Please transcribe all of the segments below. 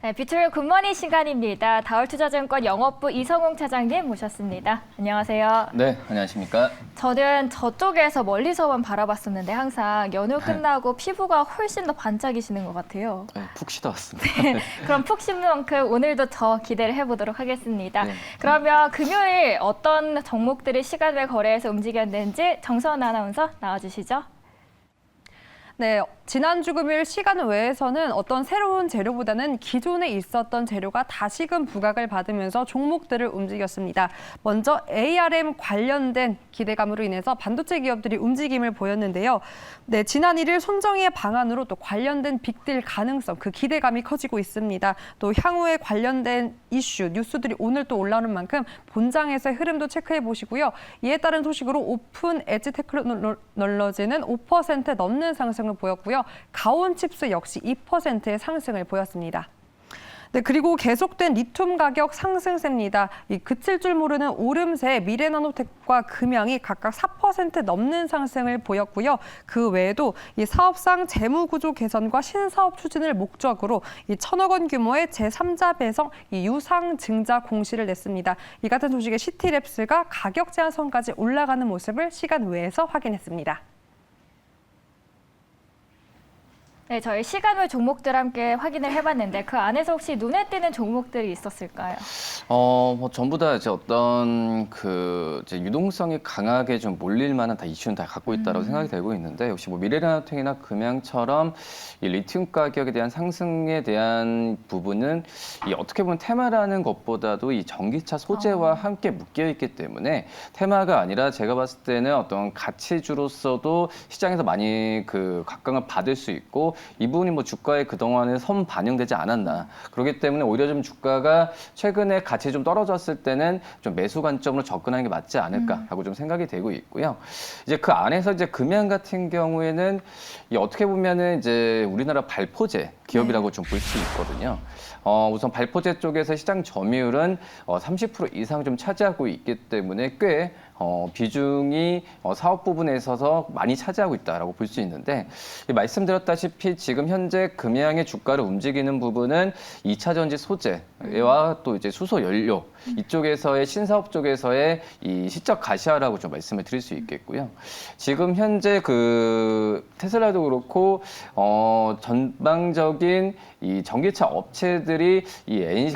네, 뷰투의 굿모닝 시간입니다. 다올투자증권 영업부 이성웅 차장님 모셨습니다. 안녕하세요. 네, 안녕하십니까. 저는 저쪽에서 멀리서만 바라봤었는데 항상 연휴 끝나고 피부가 훨씬 더 반짝이시는 것 같아요. 네, 푹 쉬다 왔습니다. 네, 그럼 푹 쉰 만큼 오늘도 더 기대를 해보도록 하겠습니다. 네. 그러면 금요일 어떤 종목들이 시간외 거래에서 움직였는지 정선 아나운서 나와주시죠. 네, 지난주 금요일 시간 외에서는 어떤 새로운 재료보다는 기존에 있었던 재료가 다시금 부각을 받으면서 종목들을 움직였습니다. 먼저 ARM 관련된 기대감으로 인해서 반도체 기업들이 움직임을 보였는데요. 네, 지난 1일 손정희의 방안으로 또 관련된 빅딜 가능성, 그 기대감이 커지고 있습니다. 또 향후에 관련된 이슈, 뉴스들이 오늘 또 올라오는 만큼 본장에서의 흐름도 체크해 보시고요. 이에 따른 소식으로 오픈 엣지 테크놀로지는 5% 넘는 상승을 보였고요. 가온칩스 역시 2%의 상승을 보였습니다. 네, 그리고 계속된 리튬 가격 상승세입니다. 그칠 줄 모르는 오름세에 미래나노텍과 금양이 각각 4% 넘는 상승을 보였고요. 그 외에도 이 사업상 재무구조 개선과 신사업 추진을 목적으로 이 1,000억 원 규모의 제3자 배성 유상 증자 공시를 냈습니다. 이 같은 소식에 시티랩스가 가격 제한선까지 올라가는 모습을 시간 외에서 확인했습니다. 네, 저희 시간외 종목들 함께 확인을 해봤는데 그 안에서 혹시 눈에 띄는 종목들이 있었을까요? 뭐 전부 다 이제 어떤 이제 유동성이 강하게 좀 몰릴 만한 다 이슈는 다 갖고 있다고 생각이 되고 있는데 역시 뭐 미래나노텍이나 금양처럼 이 리튬 가격에 대한 상승에 대한 부분은 이 어떻게 보면 테마라는 것보다도 이 전기차 소재와 함께 묶여 있기 때문에 테마가 아니라 제가 봤을 때는 어떤 가치주로서도 시장에서 많이 각광을 받을 수 있고 이 부분이 뭐 주가에 그동안에 선 반영되지 않았나. 그렇기 때문에 오히려 좀 주가가 최근에 가치 좀 떨어졌을 때는 좀 매수 관점으로 접근하는 게 맞지 않을까라고 좀 생각이 되고 있고요. 이제 그 안에서 이제 금양 같은 경우에는 이 어떻게 보면은 이제 우리나라 발포제 기업이라고 좀 볼 수 있거든요. 우선 발포제 쪽에서 시장 점유율은 30% 이상 좀 차지하고 있기 때문에 꽤 비중이 사업 부분에 있어서 많이 차지하고 있다라고 볼 수 있는데 말씀드렸다시피 지금 현재 금양의 주가를 움직이는 부분은 2차 전지 소재와 또 이제 수소 연료 이쪽에서의 신사업 쪽에서의 이 시적 가시화라고 좀 말씀을 드릴 수 있겠고요. 지금 현재 테슬라도 그렇고 전방적인 이 전기차 업체들이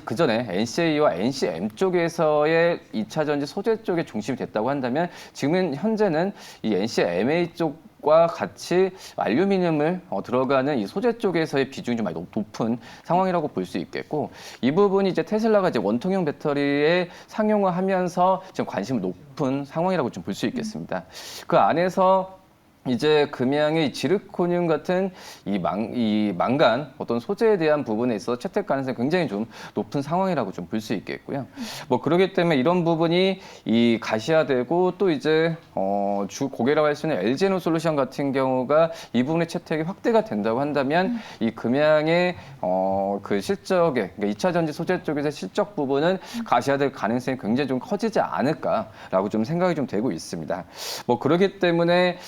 그전에 NCA와 NCM 쪽에서의 2차 전지 소재 쪽에 중심이 됐다고 한다면 지금 현재는 이 NCMA 쪽과 같이 알루미늄을 들어가는 이 소재 쪽에서의 비중이 좀 많이 높은 상황이라고 볼 수 있겠고 이 부분이 이제 테슬라가 이제 원통형 배터리에 상용화하면서 지금 관심이 높은 상황이라고 좀 볼 수 있겠습니다. 그 안에서 이제 금양의 지르코늄 같은 이 망간 어떤 소재에 대한 부분에 있어서 채택 가능성이 굉장히 좀 높은 상황이라고 좀 볼 수 있겠고요. 뭐 그렇기 때문에 이런 부분이 이 가시화되고 또 이제 주 고객이라고 할 수 있는 LG에너솔루션 같은 경우가 이 부분의 채택이 확대가 된다고 한다면 이 금양의 그 실적에 그러니까 2차 전지 소재 쪽에서 실적 부분은 가시화될 가능성이 굉장히 좀 커지지 않을까라고 좀 생각이 좀 되고 있습니다. 뭐 그렇기 때문에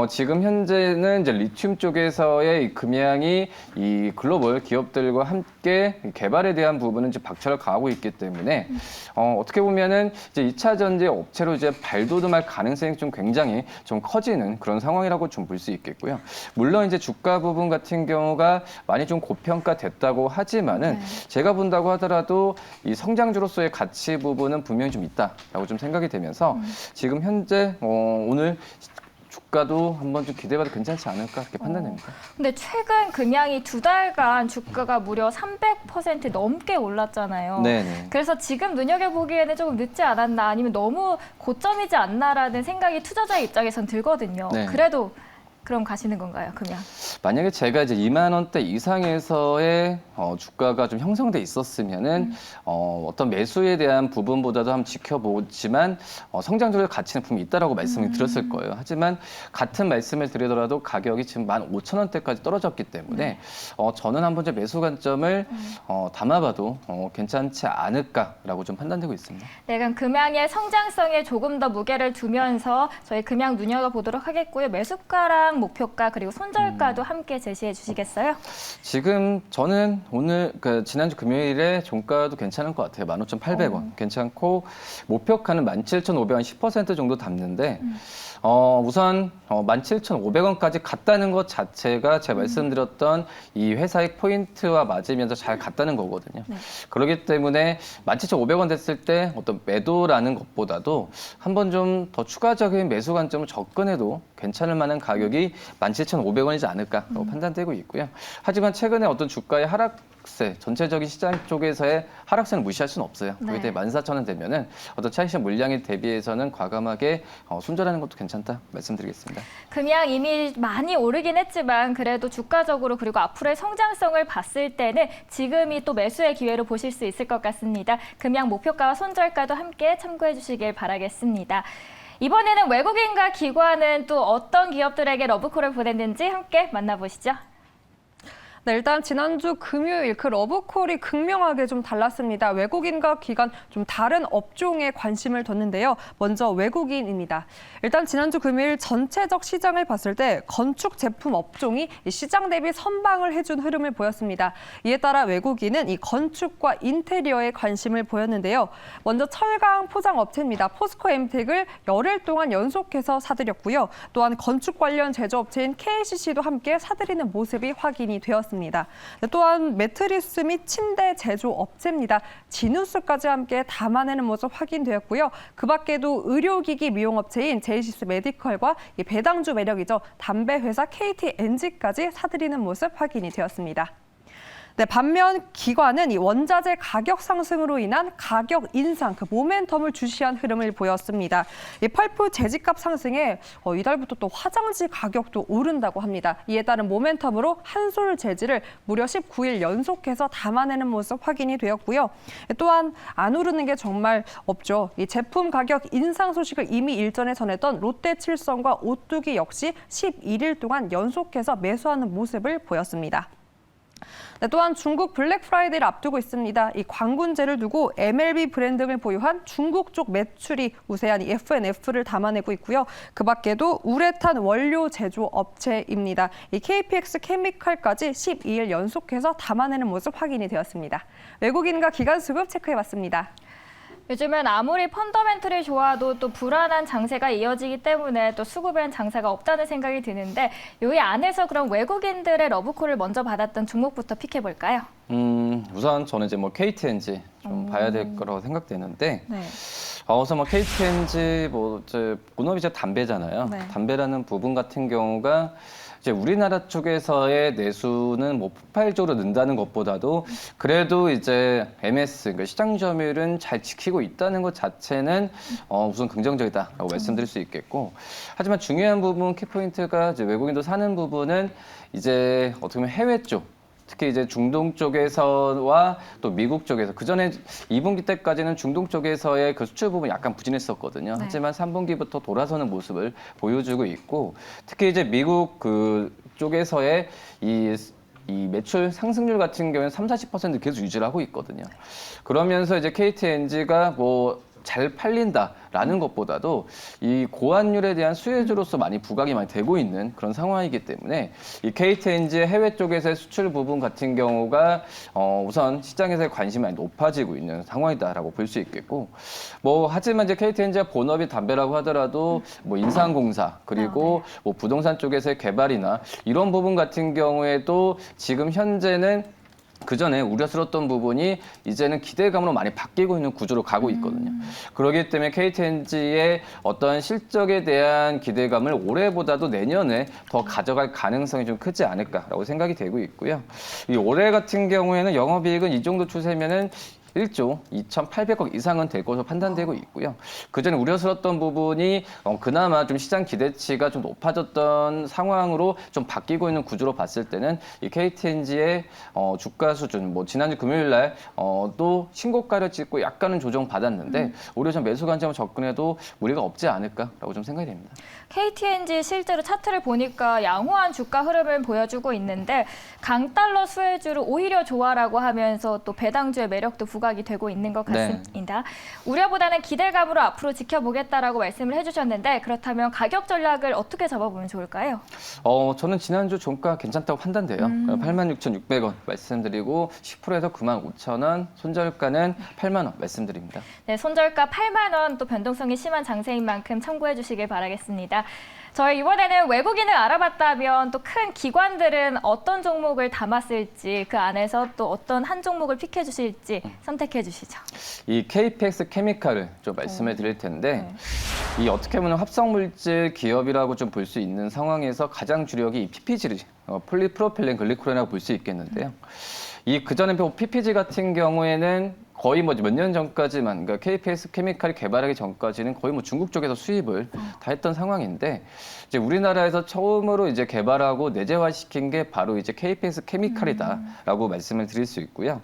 지금 현재는 이제 리튬 쪽에서의 이 금양이 이 글로벌 기업들과 함께 개발에 대한 부분은 이제 박차를 가하고 있기 때문에 어떻게 보면은 이제 2차 전지 업체로 이제 발돋움할 가능성이 좀 굉장히 좀 커지는 그런 상황이라고 좀 볼 수 있겠고요. 물론 이제 주가 부분 같은 경우가 많이 좀 고평가됐다고 하지만은 제가 본다고 하더라도 이 성장주로서의 가치 부분은 분명히 좀 있다라고 좀 생각이 되면서 지금 현재 오늘 주가도 한번 좀 기대해봐도 괜찮지 않을까 그렇게 판단됩니다. 근데 최근 금양이 2달간 주가가 무려 300% 넘게 올랐잖아요. 네네. 그래서 지금 눈여겨보기에는 조금 늦지 않았나 아니면 너무 고점이지 않나라는 생각이 투자자의 입장에선 들거든요. 네. 그래도 그럼 가시는 건가요, 금양? 만약에 제가 이제 2만 원대 이상에서의 주가가 좀 형성돼 있었으면은 어떤 매수에 대한 부분보다도 한번 지켜보지만 성장률의 가치는 분명히 있다라고 말씀을 드렸을 거예요. 하지만 같은 말씀을 드리더라도 가격이 지금 15,000원대까지 떨어졌기 때문에 저는 한번 좀 매수 관점을 담아봐도 괜찮지 않을까라고 좀 판단되고 있습니다. 네, 그럼 금양의 성장성에 조금 더 무게를 두면서 저희 금양 눈여겨보도록 하겠고요. 매수가랑 금양 목표가 그리고 손절가도 함께 제시해 주시겠어요? 지금 저는 오늘 지난주 금요일에 종가도 괜찮은 것 같아요. 15,800원 괜찮고 목표가는 17,500원 10% 정도 담는데 우선 17,500원까지 갔다는 것 자체가 제가 말씀드렸던 이 회사의 포인트와 맞으면서 잘 갔다는 거거든요. 네. 그렇기 때문에 17,500원 됐을 때 어떤 매도라는 것보다도 한번 좀 더 추가적인 매수 관점을 접근해도 괜찮을 만한 가격이 17,500원이지 않을까라고 판단되고 있고요. 하지만 최근에 어떤 주가의 하락세, 전체적인 시장 쪽에서의 하락세는 무시할 수는 없어요. 네. 그때 14,000원 되면은 어떤 차익시장 물량에 대비해서는 과감하게 손절하는 것도 괜찮다 말씀드리겠습니다. 금양 이미 많이 오르긴 했지만 그래도 주가적으로 그리고 앞으로의 성장성을 봤을 때는 지금이 또 매수의 기회로 보실 수 있을 것 같습니다. 금양 목표가와 손절가도 함께 참고해 주시길 바라겠습니다. 이번에는 외국인과 기관은 또 어떤 기업들에게 러브콜을 보냈는지 함께 만나보시죠. 네, 일단 지난주 금요일 그 러브콜이 극명하게 좀 달랐습니다. 외국인과 기관 좀 다른 업종에 관심을 뒀는데요. 먼저 외국인입니다. 일단 지난주 금요일 전체적 시장을 봤을 때 건축 제품 업종이 시장 대비 선방을 해준 흐름을 보였습니다. 이에 따라 외국인은 이 건축과 인테리어에 관심을 보였는데요. 먼저 철강 포장 업체입니다. 포스코 엠텍을 열흘 동안 연속해서 사들였고요. 또한 건축 관련 제조업체인 KCC도 함께 사들이는 모습이 확인이 되었습니다. 또한 매트리스 및 침대 제조 업체입니다. 지누스까지 함께 담아내는 모습 확인되었고요. 그 밖에도 의료기기 미용업체인 제이시스 메디컬과 이 배당주 매력이죠. 담배 회사 KTNG까지 사들이는 모습 확인이 되었습니다. 네, 반면 기관은 이 원자재 가격 상승으로 인한 가격 인상, 그 모멘텀을 주시한 흐름을 보였습니다. 이 펄프 재질값 상승에 이달부터 또 화장지 가격도 오른다고 합니다. 이에 따른 모멘텀으로 한솔 재질을 무려 19일 연속해서 담아내는 모습 확인이 되었고요. 또한 안 오르는 게 정말 없죠. 이 제품 가격 인상 소식을 이미 일전에 전했던 롯데칠성과 오뚜기 역시 11일 동안 연속해서 매수하는 모습을 보였습니다. 네, 또한 중국 블랙 프라이데이를 앞두고 있습니다. 이 광군제를 두고 MLB 브랜딩을 보유한 중국 쪽 매출이 우세한 이 F&F를 담아내고 있고요. 그 밖에도 우레탄 원료 제조 업체입니다. 이 KPX 케미칼까지 12일 연속해서 담아내는 모습 확인이 되었습니다. 외국인과 기관 수급 체크해봤습니다. 요즘은 아무리 펀더멘털이 좋아도 또 불안한 장세가 이어지기 때문에 또 수급엔 장사가 없다는 생각이 드는데 이 안에서 그럼 외국인들의 러브콜을 먼저 받았던 종목부터 픽해볼까요? 우선 저는 이제 KTNG 좀 봐야 될 거라고 생각되는데 네. 우선 KTNG 이제 본업이 이제 담배잖아요. 네. 담배라는 부분 같은 경우가 이제 우리나라 쪽에서의 내수는 폭발적으로 는다는 것보다도 그래도 이제 MS, 그러니까 시장 점유율은 잘 지키고 있다는 것 자체는 우선 긍정적이다라고 말씀드릴 수 있겠고, 하지만 중요한 부분 키포인트가 이제 외국인도 사는 부분은 이제 어떻게 보면 해외 쪽. 특히 이제 중동 쪽에서와 또 미국 쪽에서 그 전에 2분기 때까지는 중동 쪽에서의 그 수출 부분이 약간 부진했었거든요. 네. 하지만 3분기부터 돌아서는 모습을 보여주고 있고, 특히 이제 미국 그 쪽에서의 이 매출 상승률 같은 경우는 30-40% 계속 유지를 하고 있거든요. 그러면서 이제 KTNG가 잘 팔린다라는 것보다도 이 고환율에 대한 수혜주로서 많이 부각이 많이 되고 있는 그런 상황이기 때문에 이 KTNG의 해외 쪽에서의 수출 부분 같은 경우가 우선 시장에서의 관심이 많이 높아지고 있는 상황이다라고 볼 수 있겠고, 하지만 이제 KTNG가 본업이 담배라고 하더라도 인상공사 그리고 부동산 쪽에서의 개발이나 이런 부분 같은 경우에도 지금 현재는 그 전에 우려스러웠던 부분이 이제는 기대감으로 많이 바뀌고 있는 구조로 가고 있거든요. 그렇기 때문에 KTNG의 어떤 실적에 대한 기대감을 올해보다도 내년에 더 가져갈 가능성이 좀 크지 않을까라고 생각이 되고 있고요. 이 올해 같은 경우에는 영업이익은 이 정도 추세면은 1조 2,800억 이상은 될 것으로 판단되고 있고요. 그전에 우려스러웠던 부분이 그나마 좀 시장 기대치가 좀 높아졌던 상황으로 좀 바뀌고 있는 구조로 봤을 때는 이 KTNG의 주가 수준, 지난주 금요일 날 또 신고가를 찍고 약간은 조정받았는데 오히려 좀 매수 관점을 접근해도 무리가 없지 않을까라고 좀 생각이 됩니다. KTNG 실제로 차트를 보니까 양호한 주가 흐름을 보여주고 있는데 강달러 수혜주를 오히려 좋아라고 하면서 또 배당주의 매력도 부각이 되고 있는 것 네. 같습니다. 우려보다는 기대감으로 앞으로 지켜보겠다라고 말씀을 해주셨는데 그렇다면 가격 전략을 어떻게 잡아보면 좋을까요? 저는 지난주 종가 괜찮다고 판단돼요. 86,600원 말씀드리고 10%에서 95,000원, 손절가는 8만 원 말씀드립니다. 네, 손절가 8만 원 또 변동성이 심한 장세인 만큼 참고해 주시길 바라겠습니다. 저희 이번에는 외국인을 알아봤다면 또 큰 기관들은 어떤 종목을 담았을지 그 안에서 또 어떤 한 종목을 픽해 주실지 선택해 주시죠. 이 KPX 케미칼을 좀 말씀을 드릴 텐데 이 어떻게 보면 합성물질 기업이라고 좀 볼 수 있는 상황에서 가장 주력이 이 PPG를 폴리프로필렌 글리코렌이라고 볼 수 있겠는데요. 이 그전에 PPG 같은 경우에는 거의 뭐 몇 년 전까지만, 그러니까 KPX 케미칼이 개발하기 전까지는 거의 뭐 중국 쪽에서 수입을 다 했던 상황인데, 이제 우리나라에서 처음으로 이제 개발하고 내재화시킨 게 바로 이제 KPX 케미칼이다라고 말씀을 드릴 수 있고요.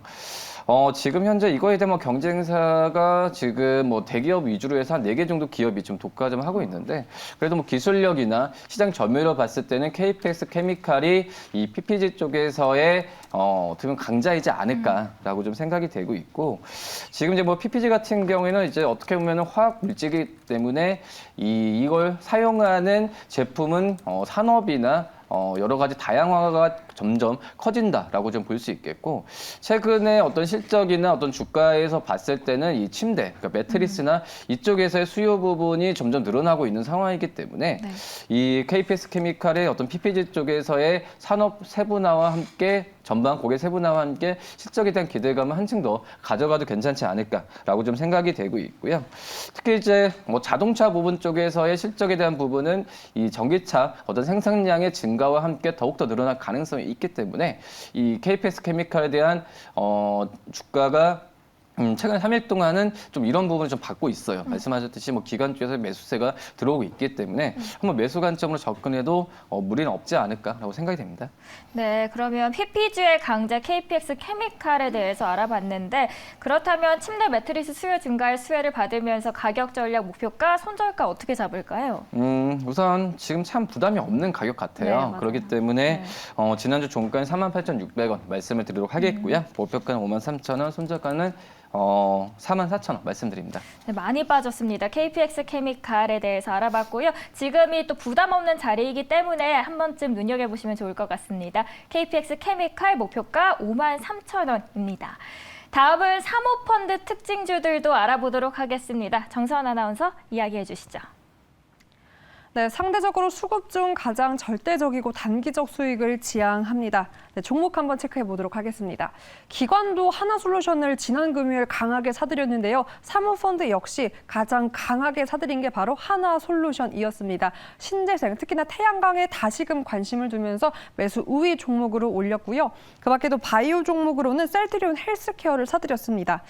지금 현재 이거에 대한 뭐 경쟁사가 지금 뭐 대기업 위주로 해서 한 4개 정도 기업이 좀 독과점하고 있는데, 그래도 뭐 기술력이나 시장 점유율로 봤을 때는 KPX 케미칼이 이 PPG 쪽에서의 어떻게 보면 강자이지 않을까라고 좀 생각이 되고 있고, 지금 이제 뭐 PPG 같은 경우에는 이제 어떻게 보면 화학 물질이기 때문에 이걸 사용하는 제품은 산업이나 여러 가지 다양화가 점점 커진다라고 좀 볼 수 있겠고, 최근에 어떤 실적이나 어떤 주가에서 봤을 때는 이 침대, 그러니까 매트리스나 이쪽에서의 수요 부분이 점점 늘어나고 있는 상황이기 때문에 네. 이 KPX 케미칼의 어떤 PPG 쪽에서의 산업 세분화와 함께 전반 고객 세분화와 함께 실적에 대한 기대감을 한층 더 가져가도 괜찮지 않을까라고 좀 생각이 되고 있고요. 특히 이제 뭐 자동차 부분 쪽에서의 실적에 대한 부분은 이 전기차 어떤 생산량의 증가와 함께 더욱더 늘어날 가능성이 있기 때문에 이 KPX 케미칼에 대한 주가가 최근 3일 동안은 좀 이런 부분을 좀 받고 있어요. 말씀하셨듯이 뭐 기관 쪽에서 매수세가 들어오고 있기 때문에 한번 매수 관점으로 접근해도 무리는 없지 않을까라고 생각이 됩니다. 네, 그러면 PPG의 강자 KPX 케미칼에 대해서 알아봤는데 그렇다면 침대 매트리스 수요 증가의 수혜를 받으면서 가격 전략 목표가 손절가 어떻게 잡을까요? 우선 지금 참 부담이 없는 가격 같아요. 네, 맞아요. 그렇기 때문에 네. 지난주 종가는 48,600원 말씀을 드리도록 하겠고요. 목표가는 53,000원, 손절가는 44,000원 말씀드립니다. 네, 많이 빠졌습니다. KPX 케미칼에 대해서 알아봤고요. 지금이 또 부담 없는 자리이기 때문에 한 번쯤 눈여겨보시면 좋을 것 같습니다. KPX 케미칼 목표가 53,000원입니다. 다음은 사모펀드 특징주들도 알아보도록 하겠습니다. 정선 아나운서 이야기해 주시죠. 네, 상대적으로 수급 중 가장 절대적이고 단기적 수익을 지향합니다. 네, 종목 한번 체크해 보도록 하겠습니다. 기관도 하나솔루션을 지난 금요일 강하게 사들였는데요. 사모펀드 역시 가장 강하게 사들인 게 바로 하나솔루션이었습니다. 신재생, 특히나 태양광에 다시금 관심을 두면서 매수 우위 종목으로 올렸고요. 그 밖에도 바이오 종목으로는 셀트리온 헬스케어를 사들였습니다.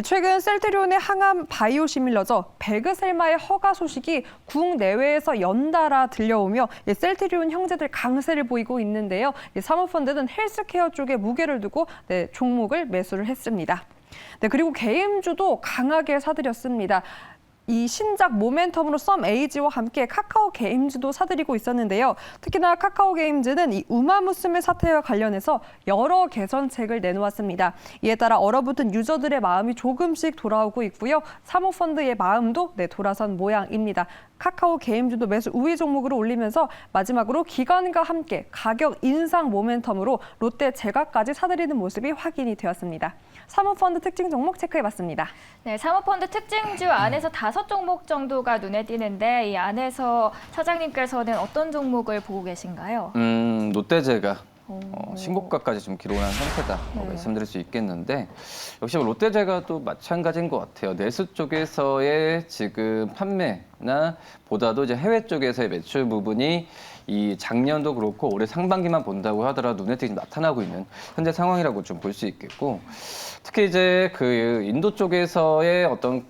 최근 셀트리온의 항암 바이오 시밀러저 베그셀마의 허가 소식이 국내외에서 연달아 들려오며 셀트리온 형제들 강세를 보이고 있는데요. 사모펀드는 헬스케어 쪽에 무게를 두고 종목을 매수를 했습니다. 그리고 게임주도 강하게 사들였습니다. 이 신작 모멘텀으로 썸에이지와 함께 카카오 게임즈도 사들이고 있었는데요. 특히나 카카오 게임즈는 이 우마무스메 사태와 관련해서 여러 개선책을 내놓았습니다. 이에 따라 얼어붙은 유저들의 마음이 조금씩 돌아오고 있고요. 사모펀드의 마음도 돌아선 모양입니다. 카카오 게임즈도 매수 우위 종목으로 올리면서 마지막으로 기관과 함께 가격 인상 모멘텀으로 롯데 제과까지 사들이는 모습이 확인이 되었습니다. 사모펀드 특징 종목 체크해봤습니다. 네, 사모펀드 특징주 안에서 5종목 정도가 눈에 띄는데 이 안에서 차장님께서는 어떤 종목을 보고 계신가요? 롯데제가 신고가까지 좀 기록한 상태다라고 말씀드릴 수 있겠는데, 역시 롯데제가 또 마찬가지인 것 같아요. 내수 쪽에서의 지금 판매나 보다도 이제 해외 쪽에서의 매출 부분이 이 작년도 그렇고 올해 상반기만 본다고 하더라도 눈에 띄게 나타나고 있는 현재 상황이라고 좀 볼 수 있겠고, 특히 이제 그 인도 쪽에서의 어떤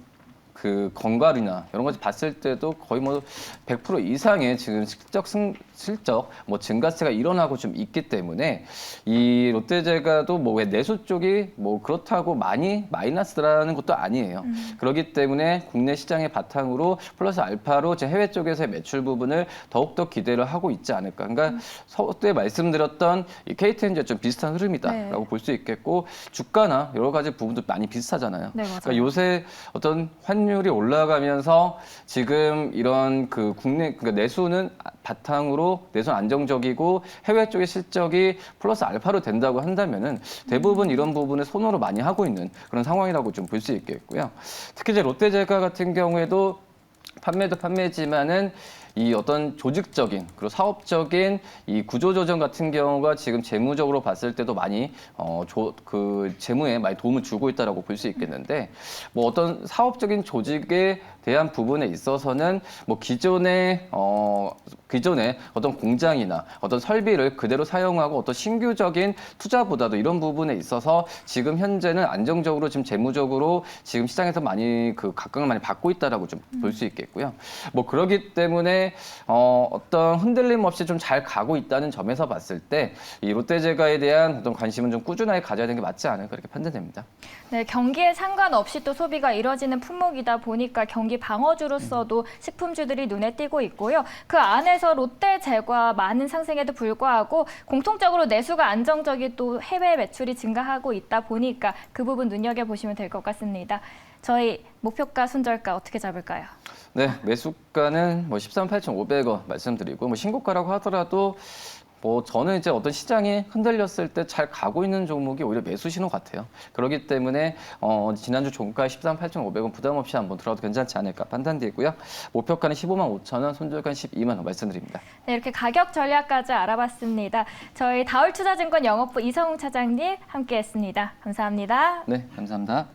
그 건갈이나 이런 것을 봤을 때도 거의 뭐 100% 이상의 지금 실적 실적 뭐 증가세가 일어나고 좀 있기 때문에 이 롯데제과도 뭐 왜 내수 쪽이 뭐 그렇다고 많이 마이너스라는 것도 아니에요. 그렇기 때문에 국내 시장의 바탕으로 플러스 알파로 제 해외 쪽에서의 매출 부분을 더욱더 기대를 하고 있지 않을까. 그러니까 서때 말씀드렸던 이 KTNG와 좀 비슷한 흐름이다라고 네. 볼 수 있겠고 주가나 여러 가지 부분도 많이 비슷하잖아요. 네, 맞아요. 그러니까 요새 어떤 환율이 올라가면서 지금 이런 그 국내 그러니까 내수는 바탕으로 내수는 안정적이고 해외 쪽의 실적이 플러스 알파로 된다고 한다면은 대부분 이런 부분을 손으로 많이 하고 있는 그런 상황이라고 좀 볼 수 있겠고요. 특히 이제 롯데제과 같은 경우에도 판매도 판매지만은 이 어떤 조직적인 그리고 사업적인 이 구조조정 같은 경우가 지금 재무적으로 봤을 때도 많이 그 재무에 많이 도움을 주고 있다라고 볼 수 있겠는데 뭐 어떤 사업적인 조직에 대한 부분에 있어서는 뭐 기존의 어떤 공장이나 어떤 설비를 그대로 사용하고 어떤 신규적인 투자보다도 이런 부분에 있어서 지금 현재는 안정적으로 지금 재무적으로 지금 시장에서 많이 그 각광을 많이 받고 있다라고 좀 볼 수 있겠고요. 뭐 그러기 때문에 어떤 흔들림 없이 좀 잘 가고 있다는 점에서 봤을 때 이 롯데제과에 대한 어떤 관심은 좀 꾸준하게 가져야 되는 게 맞지 않을까 그렇게 판단됩니다. 네, 경기에 상관없이 또 소비가 이뤄지는 품목이다 보니까 경기 방어주로서도 식품주들이 눈에 띄고 있고요. 그 안에서 롯데제과 많은 상승에도 불구하고 공통적으로 내수가 안정적이 또 해외 매출이 증가하고 있다 보니까 그 부분 눈여겨보시면 될 것 같습니다. 저희 목표가, 손절가 어떻게 잡을까요? 네, 매수가는 뭐 138,500원 말씀드리고 뭐 신고가라고 하더라도 뭐 저는 이제 어떤 시장이 흔들렸을 때 잘 가고 있는 종목이 오히려 매수 신호 같아요. 그렇기 때문에 지난주 종가 138,500원 부담 없이 한번 들어도 괜찮지 않을까 판단되고요. 목표가는 155,000원, 손절가는 120,000원 말씀드립니다. 네, 이렇게 가격 전략까지 알아봤습니다. 저희 다올투자증권 영업부 이성웅 차장님 함께했습니다. 감사합니다. 네, 감사합니다.